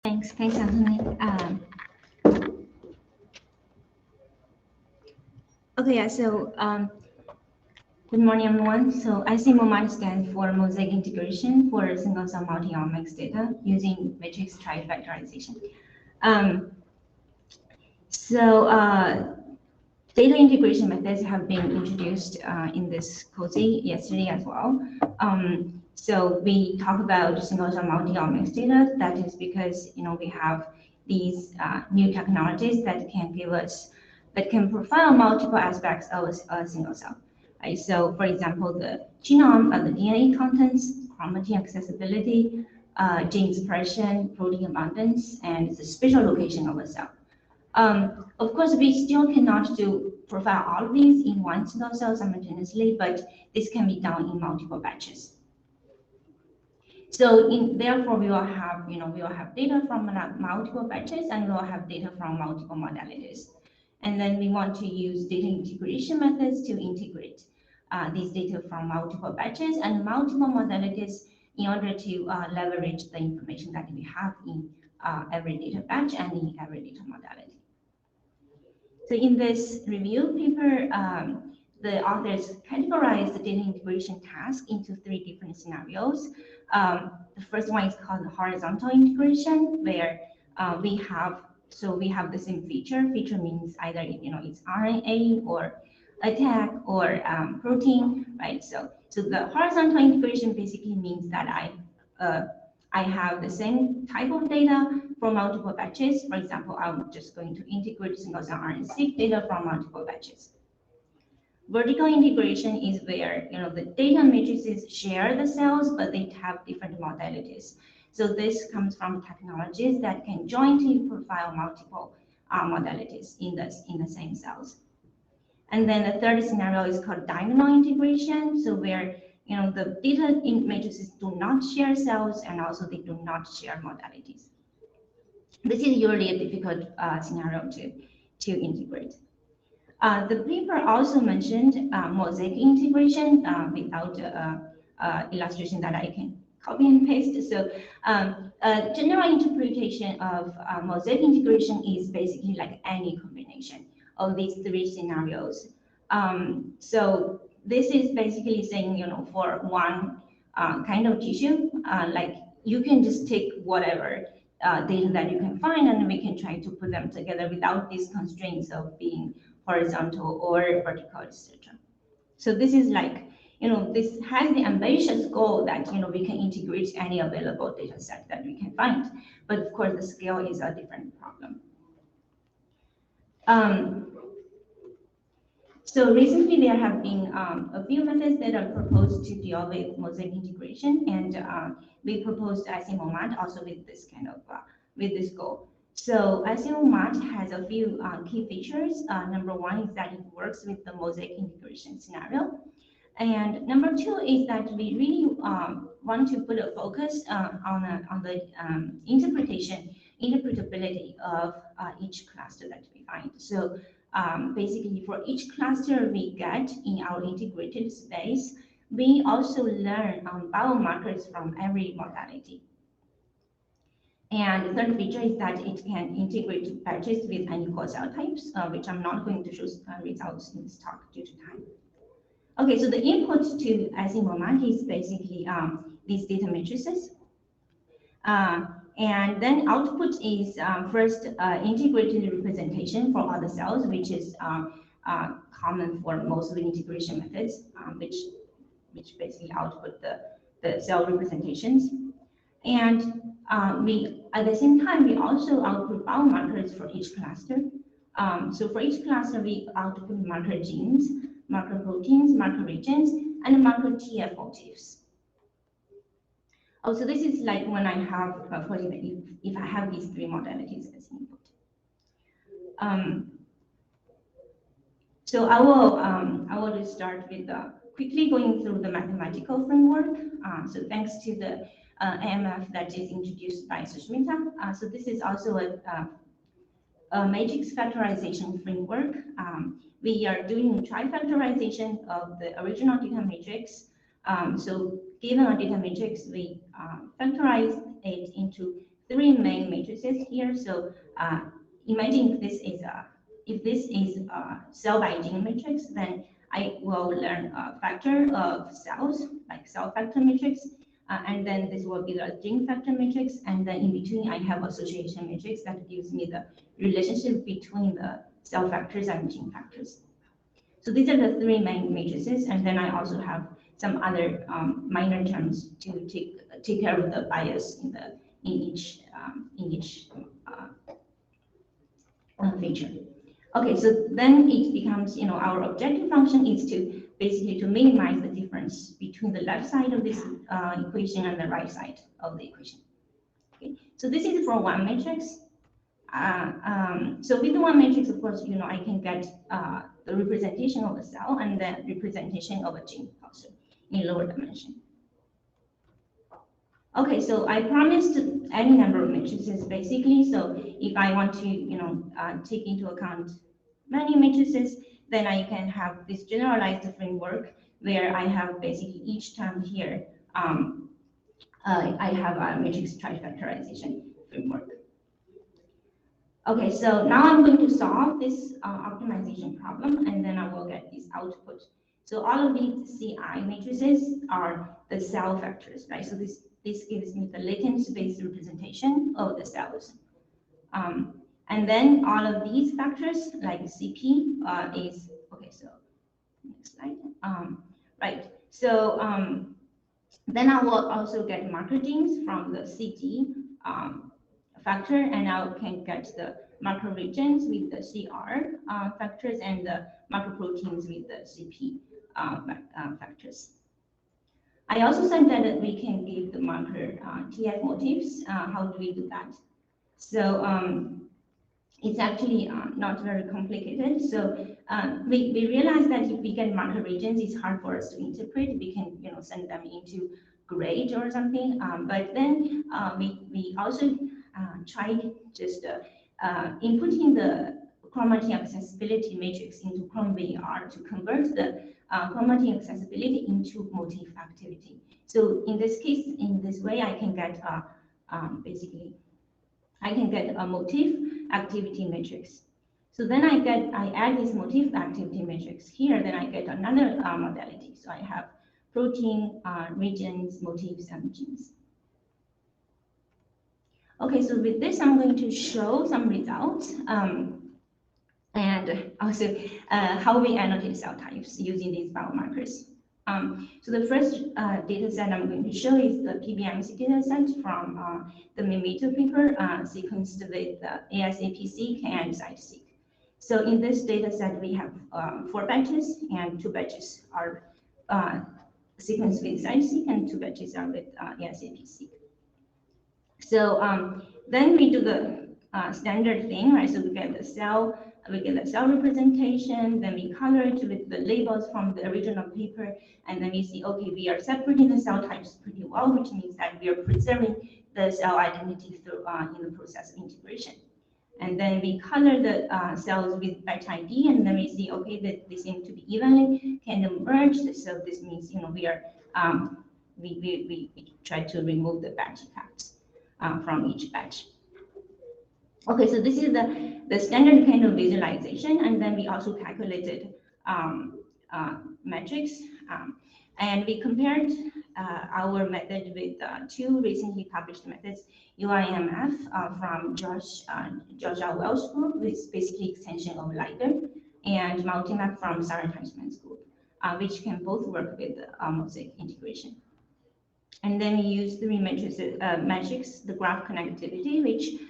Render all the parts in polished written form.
Thanks, Anthony. Okay, yeah, so good morning, everyone. So scMoMaT stands for mosaic integration for single-cell multi-omics data using matrix trifactorization. Data integration methods have been introduced in this course yesterday as well. So we talk about single-cell multi-omics data. That is because we have these new technologies that can profile multiple aspects of a single cell. Right? So, for example, the genome, the DNA contents, chromatin accessibility, gene expression, protein abundance, and the spatial location of a cell. Of course, we still cannot profile all of these in one single cell simultaneously, but this can be done in multiple batches. So therefore, we will have data from multiple batches, and we will have data from multiple modalities. And then we want to use data integration methods to integrate these data from multiple batches and multiple modalities in order to leverage the information that we have in every data batch and in every data modality. So in this review paper, the authors categorized the data integration task into 3 different scenarios. The first one is called horizontal integration, where we have the same feature. Feature means either it's RNA or a tag or protein, right? So the horizontal integration basically means that I have the same type of data from multiple batches. For example, I'm just going to integrate single-cell RNA-seq data from multiple batches. Vertical integration is where the data matrices share the cells, but they have different modalities. So this comes from technologies that can jointly profile multiple modalities in the same cells. And then the third scenario is called diagonal integration. So where the data matrices do not share cells, and also they do not share modalities. This is usually a difficult scenario to integrate. The paper also mentioned mosaic integration without illustration that I can copy and paste. So general interpretation of mosaic integration is basically like any combination of these 3 scenarios. So this is basically saying, for one kind of tissue, like you can just take whatever data that you can find, and we can try to put them together without these constraints of being horizontal or vertical, etc. So this is like, this has the ambitious goal that, we can integrate any available data set that we can find. But of course, the scale is a different problem. So recently there have been a few methods that are proposed to deal with mosaic integration, and we proposed scMoMaT also with this with this goal. So scMoMaT has a few key features. Number 1 is that it works with the mosaic integration scenario. And number 2 is that we really want to put a focus on the interpretability of each cluster that we find. So basically, for each cluster we get in our integrated space, we also learn biomarkers from every modality. And the third feature is that it can integrate batches with unequal cell types, which I'm not going to show results in this talk due to time. Okay, so the input to scMoMaT is basically these data matrices. And then output is first integrated representation for all the cells, which is common for most of the integration methods, which basically output the cell representations. And at the same time, we also output biomarkers for each cluster. So for each cluster, we output marker genes, marker proteins, marker regions, and marker TF motifs. Oh, so this is like when I have, if I have these 3 modalities as input. So I will just start with quickly going through the mathematical framework. So thanks to the AMF that is introduced by Sushmita. So this is also a matrix factorization framework. We are doing trifactorization of the original data matrix. So given a data matrix, we factorize it into three main matrices here. So imagine if this is a cell by gene matrix, then I will learn a factor of cells, like cell factor matrix, and then this will be the gene factor matrix, and then in between I have association matrix that gives me the relationship between the cell factors and gene factors. So these are the three main matrices, and then I also have some other minor terms to take care of the bias in each feature. Okay, so then it becomes, our objective function is to basically to minimize the difference between the left side of this equation and the right side of the equation. Okay, so this is for one matrix. So with the one matrix, of course, I can get the representation of a cell and the representation of a gene also in lower dimension. Okay, so I promised any number of matrices basically. So if I want to, take into account many matrices, then I can have this generalized framework where I have basically each term here. I have a matrix trifactorization framework. Okay, so now I'm going to solve this optimization problem, and then I will get this output. So all of these CI matrices are the cell factors, right? So this gives me the latent space representation of the cells. And then all of these factors, like CP, is, okay, so next slide. Right, so then I will also get marker genes from the CG factor, and I can get the marker regions with the CR factors and the marker proteins with the CP factors. I also said that we can give the marker TF motifs. How do we do that? So it's actually not very complicated. So we realized that if we get marker regions, it's hard for us to interpret. We can send them into grid or something. But then we also tried just inputting the chromatin accessibility matrix into chromVR to convert the chromatin accessibility into motif activity. So in this case, in this way, I can get basically I can get a motif activity matrix. So then I add this motif activity matrix here, then I get another modality. So I have protein, regions, motifs, and genes. Okay, so with this, I'm going to show some results and also how we annotate cell types using these biomarkers. So the first data set I'm going to show is the PBMC data set from the Mimito paper sequenced with ASAP-seq and CiteSeq. So in this data set, we have 4 batches, and 2 batches are sequenced with CiteSeq and 2 batches are with ASAP-seq. So then we do the standard thing, right? So we get the cell representation, then we color it with the labels from the original paper, and then we see, okay, we are separating the cell types pretty well, which means that we are preserving the cell identity through in the process of integration. And then we color the cells with batch ID, and then we see, okay, that they seem to be evenly kind of merged. So this means, we are we try to remove the batch effects from each batch. Okay, so this is the standard kind of visualization, and then we also calculated metrics, and we compared our method with 2 recently published methods, UIMF from Georgia Wells group, which is basically extension of LIGO, and multi-omics from Sarah Teichmann's group, which can both work with mosaic integration. And then we use 3 metrics, the graph connectivity, which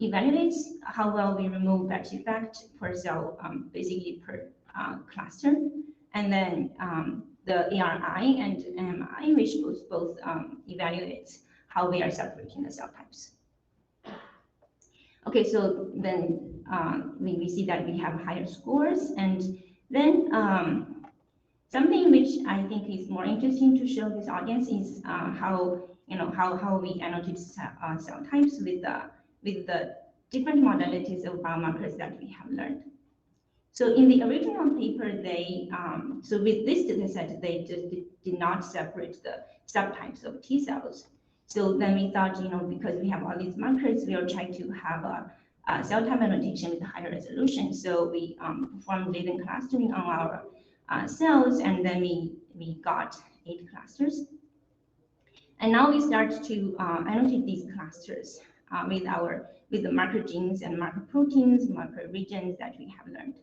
evaluates how well we remove batch effect per cell, basically per cluster, and then the ARI and MI, which both evaluates how we are separating the cell types. Okay, so then we see that we have higher scores, and then something which I think is more interesting to show this audience is how we annotate cell types with the different modalities of biomarkers that we have learned. So in the original paper, so with this data set, they just did not separate the subtypes of T cells. So then we thought, because we have all these markers, we'll try to have a cell type annotation with higher resolution. So we performed latent clustering on our cells, and then we got 8 clusters. And now we start to annotate these clusters with the marker genes and marker proteins, marker regions that we have learned.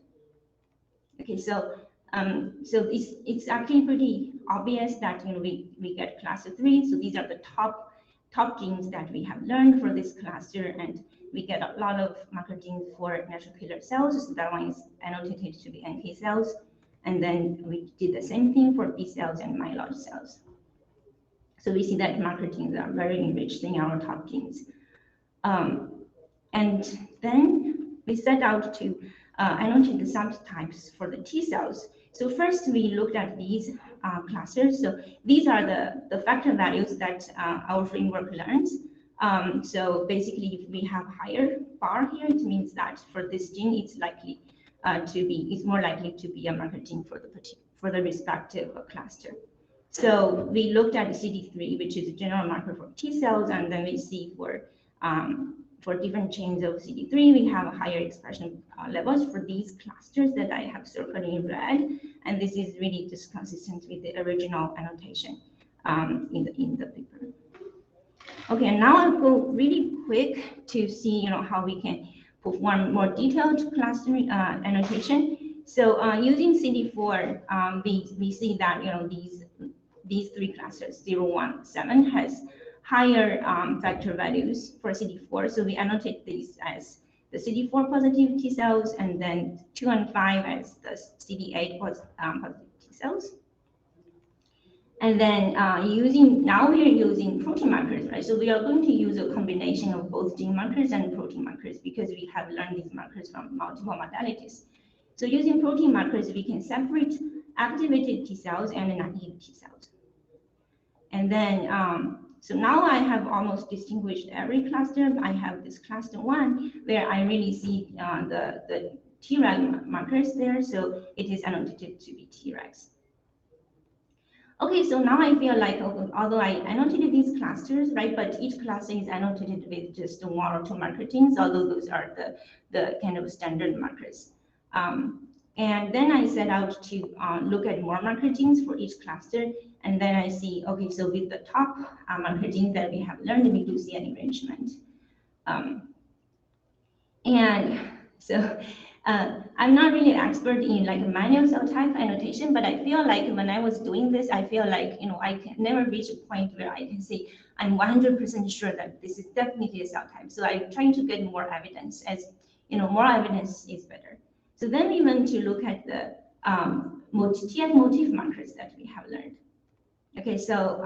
Okay, so it's actually pretty obvious that we get cluster 3. So these are the top genes that we have learned for this cluster, and we get a lot of marker genes for natural killer cells. So that one is annotated to be NK cells, and then we did the same thing for B cells and myeloid cells. So we see that marker genes are very enriched in our top genes. And then we set out to annotate the subtypes for the T cells. So first we looked at these clusters. So these are the factor values that our framework learns. So basically, if we have higher bar here, it means that for this gene, it's more likely to be a marker gene for the respective cluster. So we looked at the CD3, which is a general marker for T cells, and then we see for different chains of CD3, we have higher expression levels for these clusters that I have circled in red, and this is really just consistent with the original annotation in the paper. Okay, and now I'll go really quick to see how we can perform more detailed clustering annotation. So using CD4, we see that these 3 clusters, 0, 1, 7, has higher factor values for CD4. So we annotate these as the CD4 positive T cells, and then 2 and 5 as the CD8 positive T cells. And then now we are using protein markers, right? So we are going to use a combination of both gene markers and protein markers because we have learned these markers from multiple modalities. So using protein markers, we can separate activated T cells and naive T cells. And then, so now I have almost distinguished every cluster. I have this cluster 1 where I really see the Treg markers there. So it is annotated to be Tregs. Okay, so now I feel like, although I annotated these clusters, right, but each cluster is annotated with just 1 or 2 marker genes, although those are the kind of standard markers. And then I set out to look at more marker genes for each cluster. And then I see, okay, so with the top marker genes that we have learned, we do see an arrangement. And so I'm not really an expert in like manual cell type annotation, but I feel like when I was doing this, I feel like, I can never reach a point where I can say, I'm 100% sure that this is definitely a cell type. So I'm trying to get more evidence, as more evidence is better. So then we went to look at the TF motif markers that we have learned. Okay, so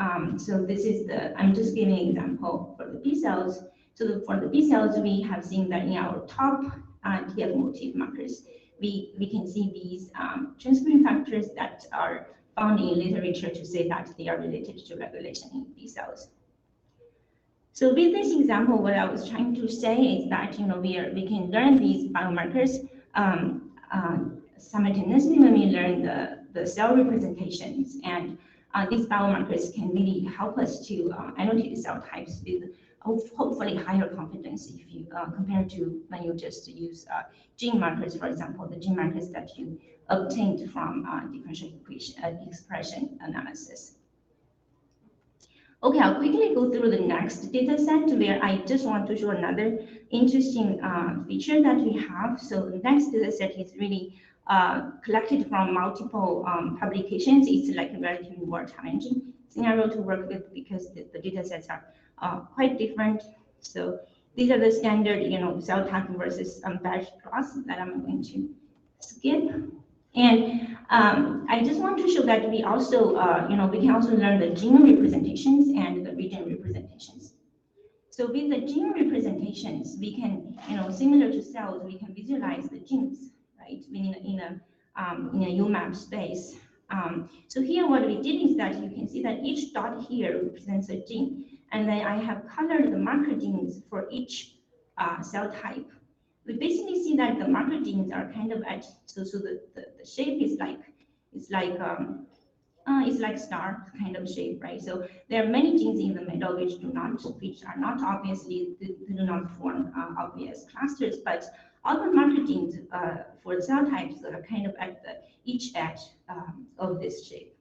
this is I'm just giving an example for the B cells. So for the B cells, we have seen that in our top TF motif markers, we can see these transcription factors that are found in literature to say that they are related to regulation in B cells. So with this example, what I was trying to say is that we can learn these biomarkers simultaneously when we learn the cell representations, and these biomarkers can really help us to annotate the cell types with hopefully higher confidence if you compare to when you just use gene markers, for example, the gene markers that you obtained from differential expression analysis. Okay, I'll quickly go through the next data set where I just want to show another interesting feature that we have. So the next data set is really collected from multiple publications. It's like a relatively more challenging scenario to work with because the data sets are quite different. So these are the standard, cell type versus batch plots that I'm going to skip. And I just want to show that we also, we can also learn the gene representations and the region representations. So with the gene representations, we can, similar to cells, we can visualize the genes, right, in a UMAP space. So here what we did is that you can see that each dot here represents a gene, and then I have colored the marker genes for each cell type. We basically see that the marker genes are kind of at, so the shape is like is like star kind of shape, right? So there are many genes in the middle which are not obviously do not form obvious clusters, but other marker genes for cell types are kind of at each edge of this shape.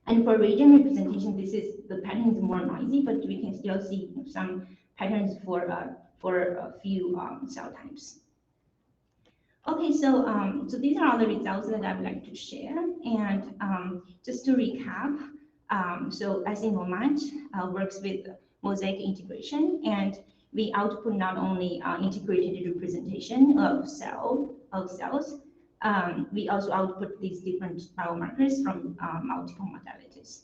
And for region representation, the pattern is more noisy, but we can still see some patterns for a few cell types. Okay, so these are all the results that I would like to share. And just to recap, so scMoMaT works with mosaic integration, and we output not only integrated representation of cells, we also output these different biomarkers from multiple modalities.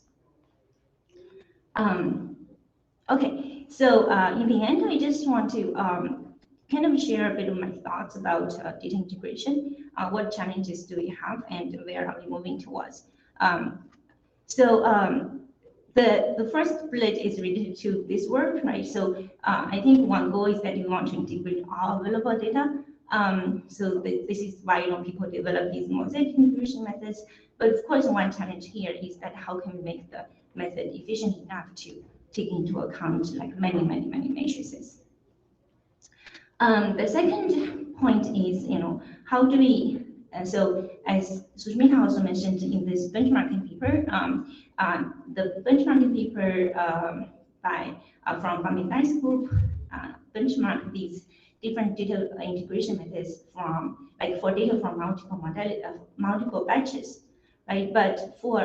Okay, so in the end, I just want to kind of share a bit of my thoughts about data integration. What challenges do we have, and where are we moving towards? The first split is related to this work, right? So I think one goal is that we want to integrate all available data. So this is why people develop these mosaic integration methods. But of course, one challenge here is that how can we make the method efficient enough to take into account like many matrices. The second point is, how do we, so as Susmita also mentioned in this benchmarking paper, the benchmarking paper from Bamidai's group benchmark these different data integration methods for data from multiple batches, right? But for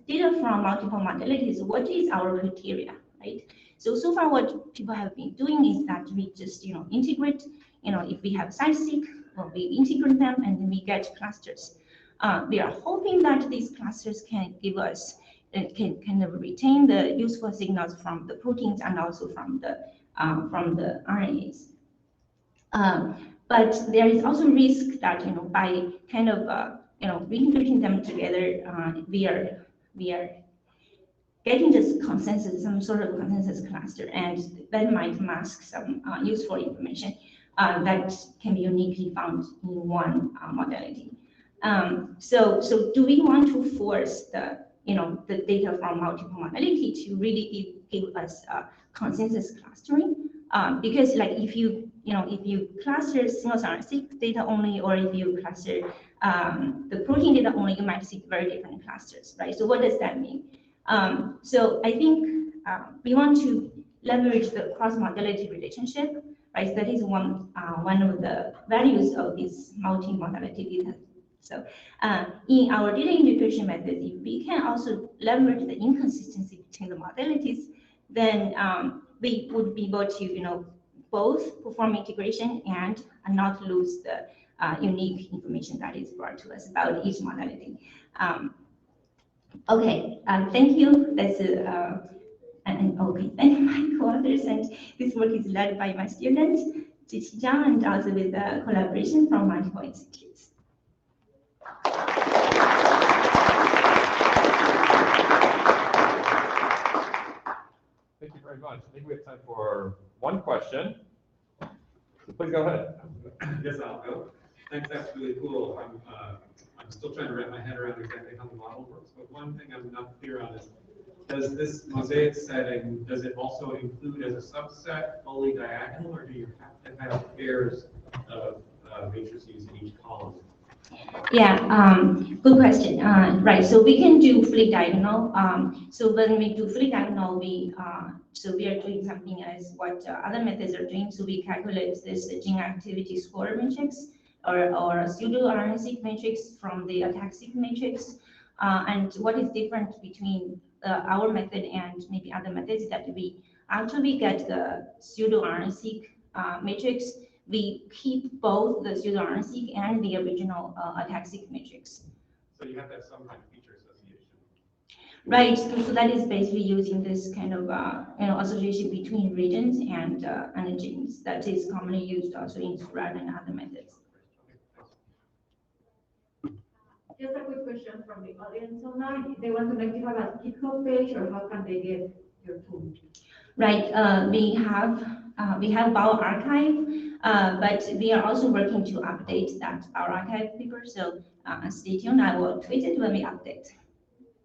data from multiple modalities, what is our criteria, right? So far what people have been doing is that we just, integrate, if we have site-seq, we integrate them and then we get clusters. We are hoping that these clusters can give us, can kind of retain the useful signals from the proteins and also from the RNAs. But there is also risk that, by kind of, integrating them together, we are getting this consensus, some sort of consensus cluster, and that might mask some useful information that can be uniquely found in one modality. So do we want to force the data from multiple modality to really give us consensus clustering? Because like if you cluster single-cell seq data only, or if you cluster the protein data only, you might see very different clusters, right? So what does that mean? So I think we want to leverage the cross-modality relationship, right? That is one of the values of this multi-modality data. So in our data integration method, if we can also leverage the inconsistency between the modalities, then we would be able to, both perform integration and not lose the unique information that is brought to us about each modality. Okay, thank you. That's okay. Thank you, my co-authors. And this work is led by my student, Xiuwei Zhang, and also with collaboration from multiple institutes. Thank you very much. I think we have time for one question. So please go ahead. Yes, I'll go. Thanks, that's really cool. I'm still trying to wrap my head around exactly how the model works, but one thing I'm not clear on is, does this mosaic setting, does it also include as a subset fully diagonal, or do you have to have pairs of matrices in each column? Yeah, good question. Right, so we can do fully diagonal. So when we do fully diagonal, we are doing something as what other methods are doing. So we calculate this gene activity score matrix or pseudo RNA-seq matrix from the attack-seq matrix. And what is different between our method and maybe other methods is that we actually get the pseudo RNA-seq matrix. We keep both the pseudo RNA-seq and the original attack-seq matrix. So you have to have some kind of feature association. Right. So that is basically using this kind of association between regions and genes that is commonly used also in SPRAD and other methods. Just a quick question from the audience online. If they want to make you have a GitHub page, or how can they get your tool? Right. We have bioRxiv, but we are also working to update that bioRxiv paper. So stay tuned. I will tweet it when we update.